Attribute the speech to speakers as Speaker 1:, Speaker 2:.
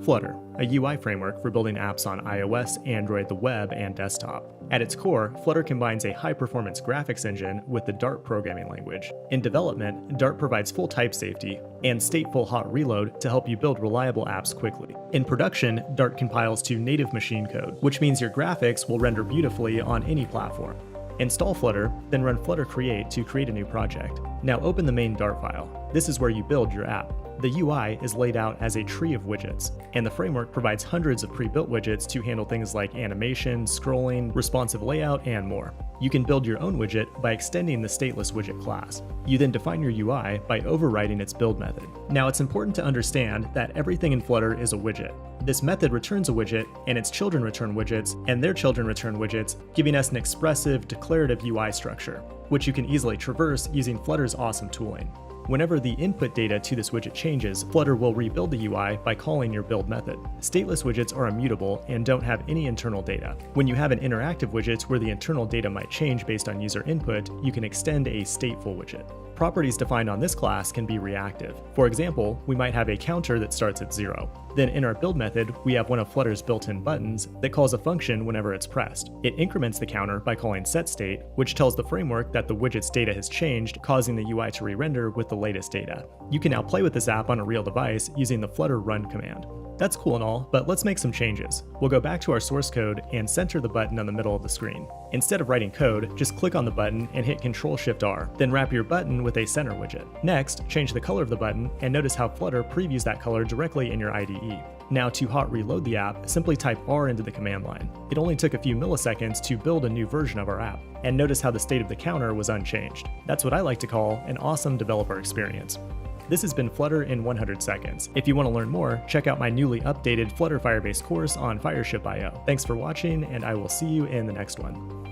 Speaker 1: Flutter, a UI framework for building apps on iOS, Android, the web, and desktop. At its core, Flutter combines a high-performance graphics engine with the Dart programming language. In development, Dart provides full type safety and stateful hot reload to help you build reliable apps quickly. In production, Dart compiles to native machine code, which means your graphics will render beautifully on any platform. Install Flutter, then run Flutter Create to create a new project. Now open the main Dart file. This is where you build your app. The UI is laid out as a tree of widgets, and the framework provides hundreds of pre-built widgets to handle things like animation, scrolling, responsive layout, and more. You can build your own widget by extending the stateless widget class. You then define your UI by overriding its build method. Now it's important to understand that everything in Flutter is a widget. This method returns a widget, and its children return widgets, and their children return widgets, giving us an expressive, declarative UI structure, which you can easily traverse using Flutter's awesome tooling. Whenever the input data to this widget changes, Flutter will rebuild the UI by calling your build method. Stateless widgets are immutable and don't have any internal data. When you have an interactive widget where the internal data might change based on user input, you can extend a stateful widget. Properties defined on this class can be reactive. For example, we might have a counter that starts at 0. Then in our build method, we have one of Flutter's built-in buttons that calls a function whenever it's pressed. It increments the counter by calling setState, which tells the framework that the widget's data has changed, causing the UI to re-render with the latest data. You can now play with this app on a real device using the Flutter run command. That's cool and all, but let's make some changes. We'll go back to our source code and center the button on the middle of the screen. Instead of writing code, just click on the button and hit Ctrl-Shift-R, then wrap your button with a center widget. Next, change the color of the button and notice how Flutter previews that color directly in your IDE. Now to hot reload the app, simply type R into the command line. It only took a few milliseconds to build a new version of our app. And notice how the state of the counter was unchanged. That's what I like to call an awesome developer experience. This has been Flutter in 100 seconds. If you want to learn more, check out my newly updated Flutter Firebase course on Fireship.io. Thanks for watching, and I will see you in the next one.